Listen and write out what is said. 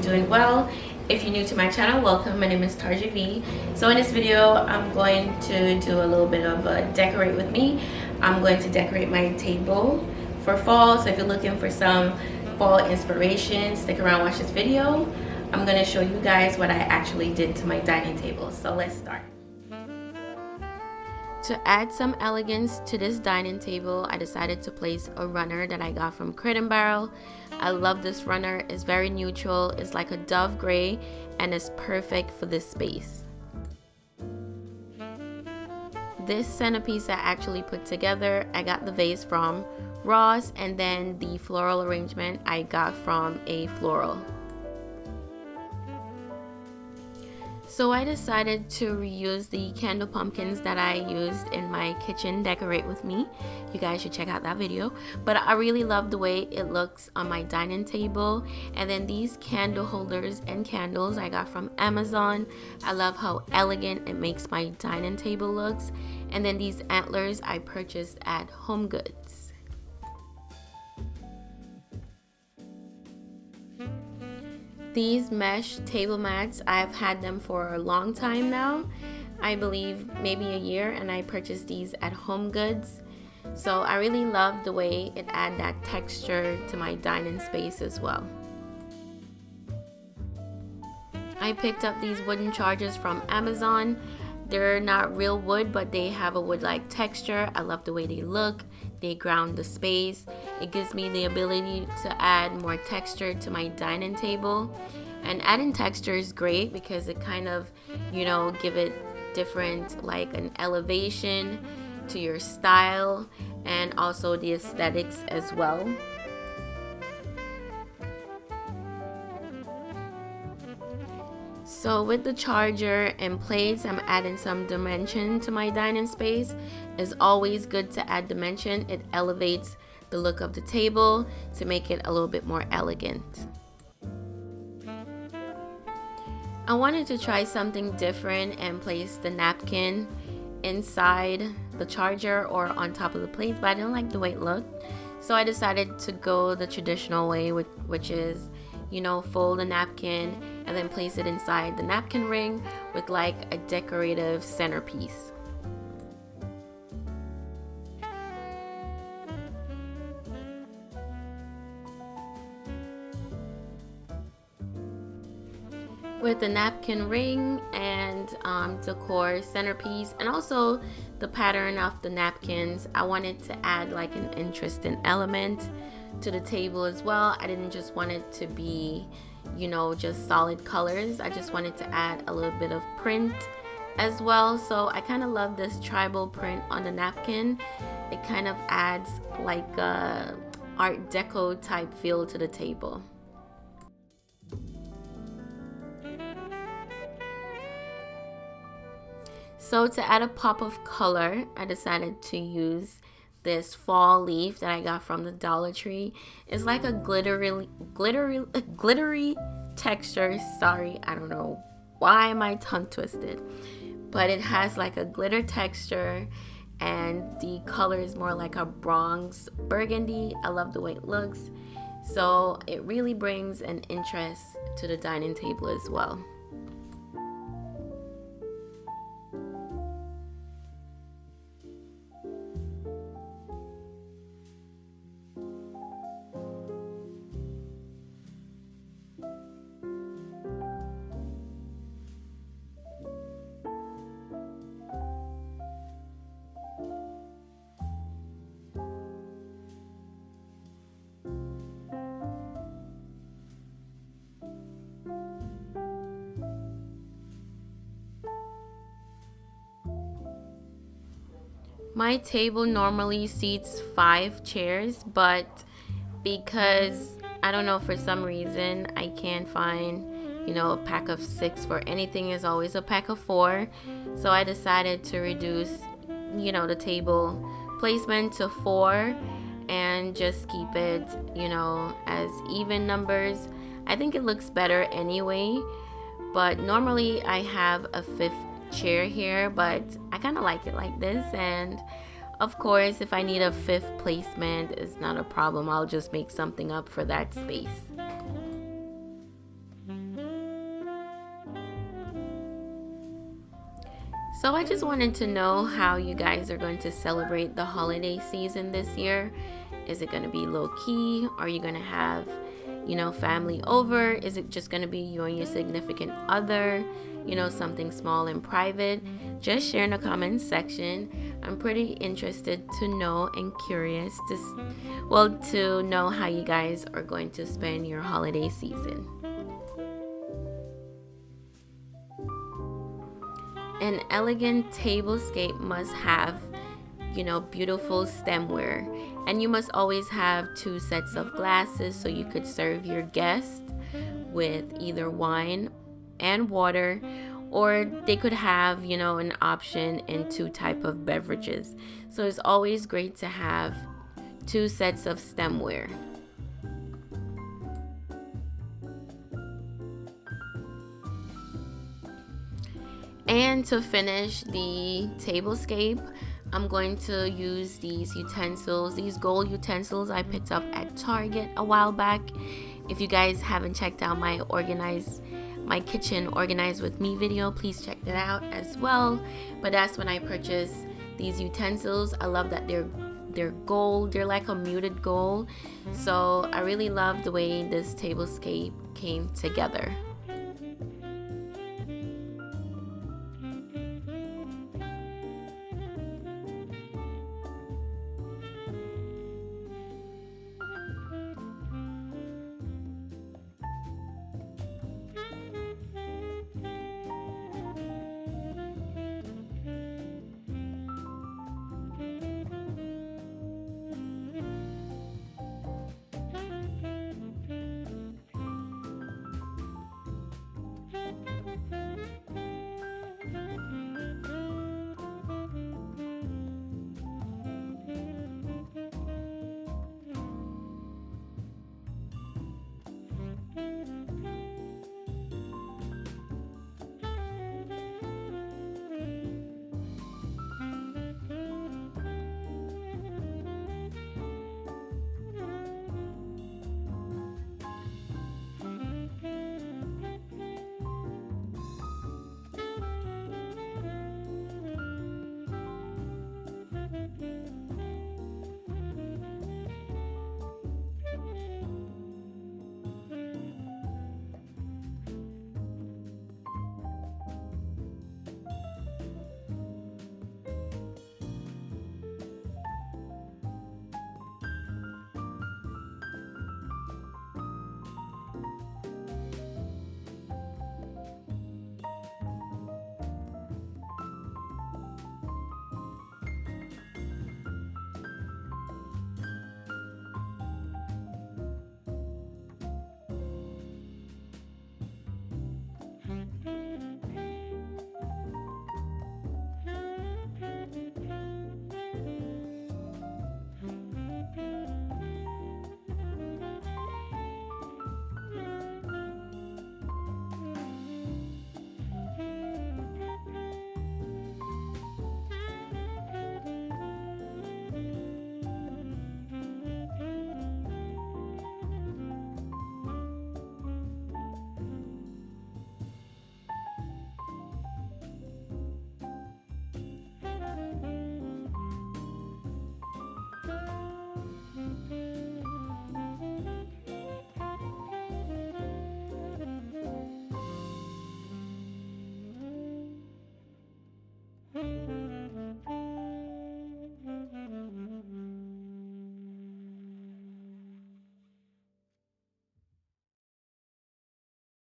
doing well. If you're new to my channel, welcome. My name is Tarja V. So in this video, I'm going to do a little bit of a decorate with me. I'm going to decorate my table for fall. So if you're looking for some fall inspiration, stick around, watch this video. I'm going to show you guys what I actually did to my dining table. So let's start. To add some elegance to this dining table, I decided to place a runner that I got from Crate & Barrel. I love this runner. It's very neutral. It's like a dove gray and it's perfect for this space. This centerpiece I actually put together, I got the vase from Ross, and then the floral arrangement I got from a floral. So I decided to reuse the candle pumpkins that I used in my kitchen decorate with me. You guys should check out that video. But I really love the way it looks on my dining table. And then these candle holders and candles I got from Amazon. I love how elegant it makes my dining table looks. And then these antlers I purchased at HomeGoods. These mesh table mats, I've had them for a long time now. I believe maybe a year, and I purchased these at HomeGoods. So I really love the way it adds that texture to my dining space as well. I picked up these wooden chargers from Amazon. They're not real wood, but they have a wood-like texture. I love the way they look. They ground the space. It gives me the ability to add more texture to my dining table. And adding texture is great because it kind of, give it different, like an elevation to your style and also the aesthetics as well. So with the charger and plates, I'm adding some dimension to my dining space. It's always good to add dimension. It elevates the look of the table to make it a little bit more elegant. I wanted to try something different and place the napkin inside the charger or on top of the plates, but I didn't like the way it looked. So I decided to go the traditional way, which is fold a napkin and then place it inside the napkin ring with like a decorative centerpiece. With the napkin ring and decor centerpiece and also the pattern of the napkins, I wanted to add like an interesting element to the table as well. I didn't just want it to be, just solid colors. I just wanted to add a little bit of print as well. So I kind of love this tribal print on the napkin. It kind of adds like a Art Deco type feel to the table. So to add a pop of color, I decided to use this fall leaf that I got from the Dollar Tree. It's like a glittery texture. Sorry, I don't know why my tongue twisted, but it has like a glitter texture and the color is more like a bronze burgundy. I love the way it looks. So it really brings an interest to the dining table as well. My table normally seats 5 chairs, but because I don't know, for some reason I can't find a pack of 6 for anything. Is always a pack of 4. So I decided to reduce the table placement to 4 and just keep it as even numbers. I think it looks better anyway, but normally I have a 5th chair here, but I kind of like it like this. And of course, if I need a 5th placement, it's not a problem. I'll just make something up for that space. So I just wanted to know how you guys are going to celebrate the holiday season this year. Is it going to be low key? Are you going to have, family over? Is it just going to be you and your significant other? Something small and private? Just share in the comments section. I'm pretty interested to know and curious to know how you guys are going to spend your holiday season. An elegant tablescape must have, beautiful stemware. And you must always have 2 sets of glasses so you could serve your guests with either wine and water, or they could have, an option in 2 type of beverages. So it's always great to have 2 sets of stemware. And to finish the tablescape, I'm going to use these utensils, these gold utensils I picked up at Target a while back. If you guys haven't checked out my kitchen organized with me video, please check that out as well. But that's when I purchased these utensils. I love that they're gold. They're like a muted gold. So I really love the way this tablescape came together.